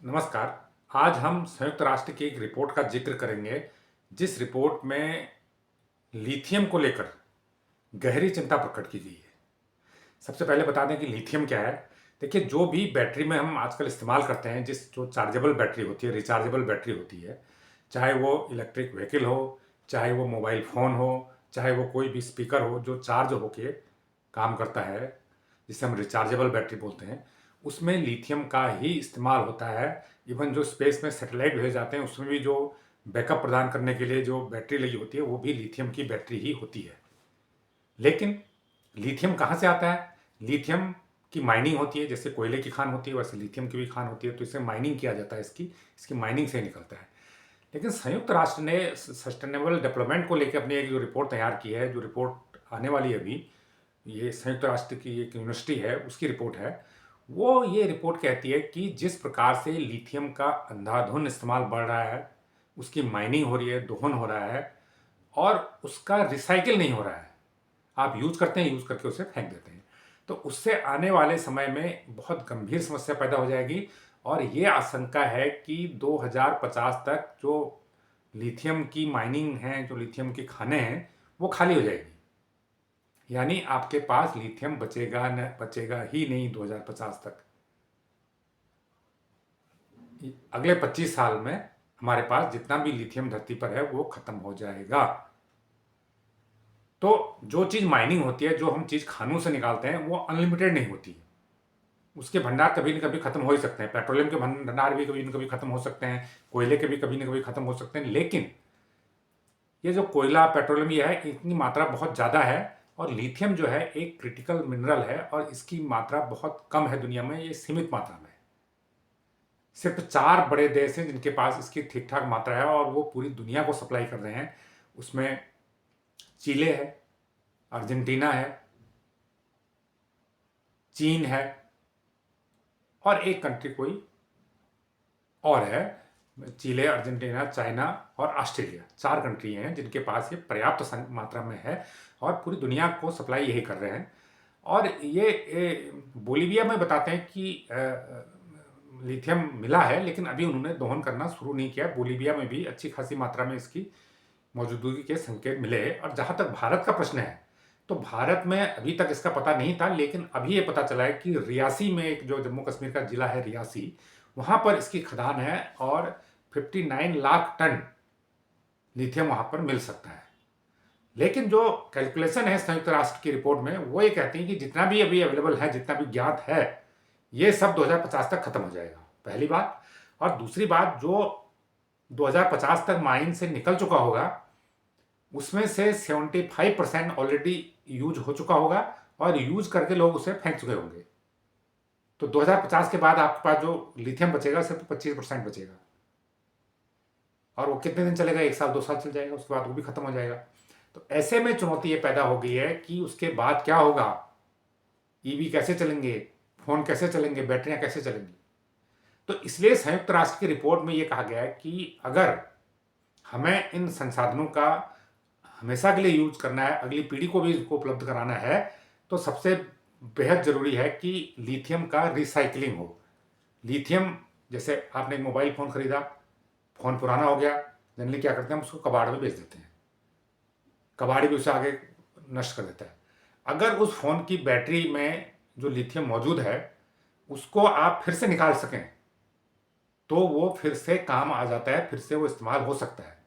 नमस्कार। आज हम संयुक्त राष्ट्र की एक रिपोर्ट का जिक्र करेंगे, जिस रिपोर्ट में लिथियम को लेकर गहरी चिंता प्रकट की गई है। सबसे पहले बता दें कि लिथियम क्या है। देखिए, जो भी बैटरी में हम आजकल इस्तेमाल करते हैं, जो चार्जेबल बैटरी होती है, रिचार्जेबल बैटरी होती है, चाहे वो इलेक्ट्रिक व्हीकल हो, चाहे वो मोबाइल फ़ोन हो, चाहे वो कोई भी स्पीकर हो जो चार्ज होके काम करता है, जिसे हम रिचार्जेबल बैटरी बोलते हैं, उसमें लिथियम का ही इस्तेमाल होता है। इवन जो स्पेस में सैटेलाइट भेजे जाते हैं, उसमें भी जो बैकअप प्रदान करने के लिए जो बैटरी लगी होती है, वो भी लिथियम की बैटरी ही होती है। लेकिन लिथियम कहाँ से आता है? लिथियम की माइनिंग होती है, जैसे कोयले की खान होती है वैसे लिथियम की भी खान होती है, तो इसे माइनिंग किया जाता है। इसकी माइनिंग से निकलता है। लेकिन संयुक्त राष्ट्र ने सस्टेनेबल डेवलपमेंट को लेकर अपनी एक जो रिपोर्ट तैयार की है, जो रिपोर्ट आने वाली है अभी, ये संयुक्त राष्ट्र की एक यूनिवर्सिटी है, उसकी रिपोर्ट है। वो ये रिपोर्ट कहती है कि जिस प्रकार से लिथियम का अंधाधुंध इस्तेमाल बढ़ रहा है, उसकी माइनिंग हो रही है, दोहन हो रहा है और उसका रिसाइकिल नहीं हो रहा है। आप यूज करते हैं, यूज करके उसे फेंक देते हैं, तो उससे आने वाले समय में बहुत गंभीर समस्या पैदा हो जाएगी। और ये आशंका है कि 2050 तक जो लिथियम की माइनिंग है, जो लिथियम की खानें हैं, वो खाली हो जाएगी। यानी आपके पास लिथियम बचेगा ही नहीं 2050 तक। अगले 25 साल में हमारे पास जितना भी लिथियम धरती पर है वो खत्म हो जाएगा। तो जो चीज़ माइनिंग होती है, जो हम चीज़ खानों से निकालते हैं, वो अनलिमिटेड नहीं होती। उसके भंडार कभी न कभी खत्म हो ही सकते हैं। पेट्रोलियम के भंडार भी कभी न कभी खत्म हो सकते हैं, कोयले के भी कभी न कभी खत्म हो सकते हैं। लेकिन ये जो कोयला, पेट्रोलियम ये है, इतनी मात्रा बहुत ज़्यादा है। और लिथियम जो है एक क्रिटिकल मिनरल है और इसकी मात्रा बहुत कम है दुनिया में, ये सीमित मात्रा में है। सिर्फ 4 बड़े देश हैं जिनके पास इसकी ठीक ठाक मात्रा है और वो पूरी दुनिया को सप्लाई कर रहे हैं। उसमें चिले है, अर्जेंटीना है, चीन है और एक कंट्री कोई और है। चिले, अर्जेंटीना, चाइना और ऑस्ट्रेलिया, 4 कंट्री हैं जिनके पास ये पर्याप्त मात्रा में है और पूरी दुनिया को सप्लाई यही कर रहे हैं। और ये बोलीविया में बताते हैं कि लिथियम मिला है, लेकिन अभी उन्होंने दोहन करना शुरू नहीं किया। बोलीविया में भी अच्छी खासी मात्रा में इसकी मौजूदगी के संकेत मिले हैं। और जहाँ तक भारत का प्रश्न है, तो भारत में अभी तक इसका पता नहीं था, लेकिन अभी ये पता चला है कि रियासी में, एक जो जम्मू कश्मीर का जिला है रियासी, वहाँ पर इसकी खदान है और 59 लाख टन लिथियम वहाँ पर मिल सकता है। लेकिन जो कैलकुलेशन है संयुक्त राष्ट्र की रिपोर्ट में, वो ये कहती है कि जितना भी अभी अवेलेबल है, जितना भी ज्ञात है, ये सब 2050 तक खत्म हो जाएगा, पहली बात। और दूसरी बात, जो 2050 तक माइन से निकल चुका होगा, उसमें से 75% ऑलरेडी यूज हो चुका होगा और यूज करके लोग उसे फेंक चुके होंगे। तो 2050 के बाद आपके पास जो लिथियम बचेगा सिर्फ 25% बचेगा। और वो कितने दिन चलेगा? 1 साल 2 साल चल जाएगा, उसके बाद वो भी खत्म हो जाएगा। तो ऐसे में चुनौती ये पैदा हो गई है कि उसके बाद क्या होगा। ईवी कैसे चलेंगे, फोन कैसे चलेंगे, बैटरियां कैसे चलेंगी। तो इसलिए संयुक्त राष्ट्र की रिपोर्ट में ये कहा गया है कि अगर हमें इन संसाधनों का हमेशा के लिए यूज करना है, अगली पीढ़ी को भी इसको उपलब्ध कराना है, तो सबसे बेहद जरूरी है कि लिथियम का रिसाइकलिंग हो। लिथियम, जैसे आपने एक मोबाइल फ़ोन खरीदा, फ़ोन पुराना हो गया, जनरली क्या करते हैं, हम उसको कबाड़ में बेच देते हैं। कबाड़ी भी उसे आगे नष्ट कर देता है। अगर उस फ़ोन की बैटरी में जो लिथियम मौजूद है, उसको आप फिर से निकाल सकें, तो वो फिर से काम आ जाता है, फिर से वो इस्तेमाल हो सकता है।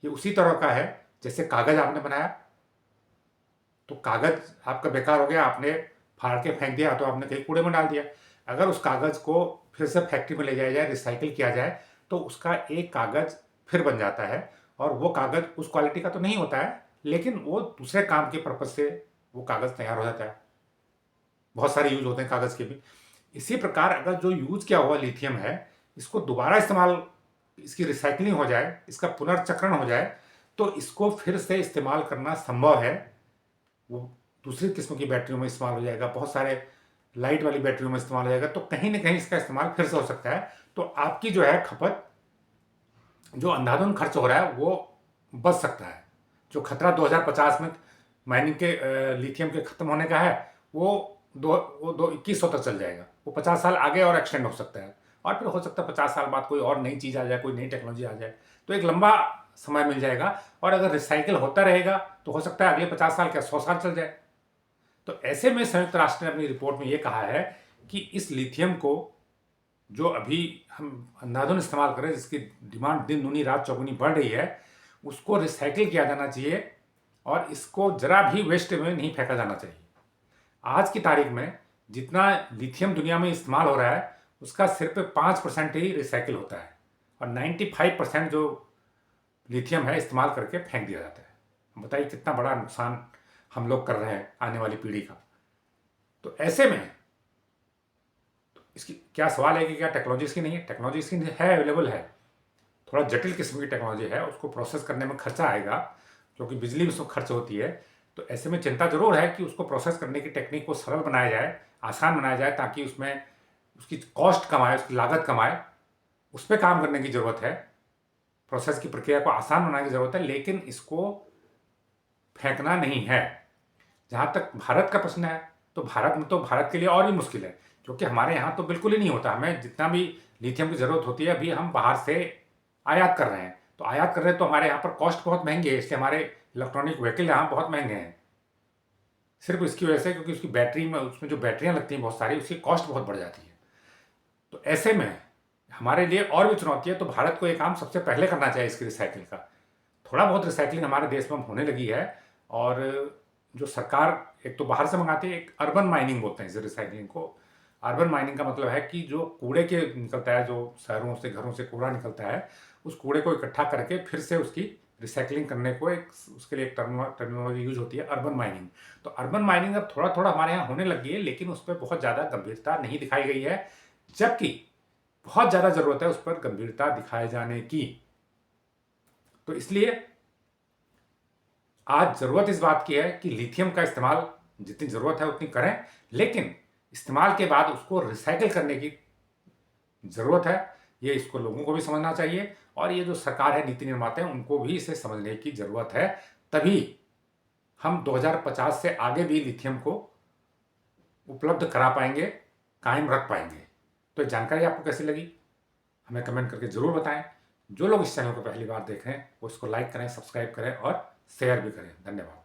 ये उसी तरह का है जैसे कागज़ आपने बनाया, तो कागज़ आपका बेकार हो गया, आपने फाड़ के फेंक दिया, तो आपने कहीं कूड़े में डाल दिया। अगर उस कागज़ को फिर से फैक्ट्री में ले जाया जाए, रिसाइकिल किया जाए, तो उसका एक कागज़ फिर बन जाता है। और वो कागज़ उस क्वालिटी का तो नहीं होता है, लेकिन वो दूसरे काम के पर्पज़ से वो कागज़ तैयार हो जाता है। बहुत सारे यूज़ होते हैं कागज़ के भी। इसी प्रकार अगर जो यूज़ किया हुआ लिथियम है, इसको दोबारा इस्तेमाल, इसकी रिसाइक्लिंग हो जाए, इसका पुनर्चक्रण हो जाए, तो इसको फिर से इस्तेमाल करना संभव है। वो दूसरी किस्म की बैटरियों में इस्तेमाल हो जाएगा, बहुत सारे लाइट वाली बैटरियों में इस्तेमाल हो जाएगा, तो कहीं ना कहीं इसका इस्तेमाल फिर से हो सकता है। तो आपकी जो है खपत, जो अंधाधुंध खर्च हो रहा है, वो बच सकता है। जो खतरा 2050 में माइनिंग के लिथियम के खत्म होने का है, वो 2100 तक चल जाएगा। वो 50 साल आगे और एक्सटेंड हो सकता है और फिर हो सकता है 50 साल बाद कोई और नई चीज़ आ जाए, कोई नई टेक्नोलॉजी आ जाए, तो एक लंबा समय मिल जाएगा। और अगर रिसाइकिल होता रहेगा तो हो सकता है अगले 50 साल क्या 100 साल चल जाए। तो ऐसे में संयुक्त राष्ट्र ने अपनी रिपोर्ट में ये कहा है कि इस लिथियम को जो अभी हम अंधाधुंध इस्तेमाल कर रहे हैं, जिसकी डिमांड दिन दूनी रात चौगुनी बढ़ रही है, उसको रिसाइकिल किया जाना चाहिए और इसको जरा भी वेस्ट में नहीं फेंका जाना चाहिए। आज की तारीख में जितना लिथियम दुनिया में इस्तेमाल हो रहा है उसका सिर्फ 5% ही रिसाइकिल होता है और 95% जो लिथियम है इस्तेमाल करके फेंक दिया जाता है। बताइए कितना बड़ा नुकसान हम लोग कर रहे हैं आने वाली पीढ़ी का। तो ऐसे में इसकी क्या सवाल है कि क्या टेक्नोलॉजी इसकी नहीं है? टेक्नोलॉजी इसकी है, अवेलेबल है। थोड़ा जटिल किस्म की टेक्नोलॉजी है, उसको प्रोसेस करने में खर्चा आएगा क्योंकि बिजली भी उसमें खर्च होती है। तो ऐसे में चिंता जरूर है कि उसको प्रोसेस करने की टेक्निक को सरल बनाया जाए, आसान बनाया जाए, ताकि उसमें उसकी कॉस्ट कम आए, उसकी लागत कम आए। उस पर काम करने की ज़रूरत है, प्रोसेस की प्रक्रिया को आसान बनाने की ज़रूरत है, लेकिन इसको फेंकना नहीं है। जहाँ तक भारत का प्रश्न है तो भारत में तो भारत के लिए और भी मुश्किल है, क्योंकि हमारे यहाँ तो बिल्कुल ही नहीं होता। हमें जितना भी लिथियम की ज़रूरत होती है अभी हम बाहर से आयात कर रहे हैं। तो आयात कर रहे हैं तो हमारे यहाँ पर कॉस्ट बहुत महंगी है, इसलिए हमारे इलेक्ट्रॉनिक व्हीकल यहाँ बहुत महंगे हैं। सिर्फ इसकी वजह से, क्योंकि उसकी बैटरी में, उसमें जो बैटरियाँ लगती हैं बहुत सारी, उसकी कॉस्ट बहुत बढ़ जाती है। तो ऐसे में हमारे लिए और भी चुनौती है। तो भारत को ये काम सबसे पहले करना चाहिए इसकी रिसाइकिल का। थोड़ा बहुत रिसाइकलिंग हमारे देश में होने लगी है और जो सरकार एक तो बाहर से मंगाती है, एक अर्बन माइनिंग बोलते हैं इस रिसाइकलिंग को। अर्बन माइनिंग का मतलब है कि जो कूड़े के निकलता है, जो शहरों से घरों से कूड़ा निकलता है, उस कूड़े को इकट्ठा करके फिर से उसकी रिसाइकलिंग करने को एक उसके लिए एक टर्मिनोलॉजी यूज होती है, अर्बन माइनिंग। तो अर्बन माइनिंग अब थोड़ा थोड़ा हमारे यहाँ होने लगी है, लेकिन उस पर बहुत ज़्यादा गंभीरता नहीं दिखाई गई है, जबकि बहुत ज़्यादा ज़रूरत है उस पर गंभीरता दिखाए जाने की। तो इसलिए आज ज़रूरत इस बात की है कि लिथियम का इस्तेमाल जितनी ज़रूरत है उतनी करें, लेकिन इस्तेमाल के बाद उसको रिसाइकिल करने की ज़रूरत है। ये इसको लोगों को भी समझना चाहिए और ये जो सरकार है, नीति निर्माता हैं, उनको भी इसे समझने की ज़रूरत है। तभी हम 2050 से आगे भी लिथियम को उपलब्ध करा पाएंगे, कायम रख पाएंगे। तो जानकारी आपको कैसी लगी हमें कमेंट करके ज़रूर बताएं। जो लोग इस चैनल को पहली बार देख रहे हैं वो इसको लाइक करें, सब्सक्राइब करें और शेयर भी करें। धन्यवाद।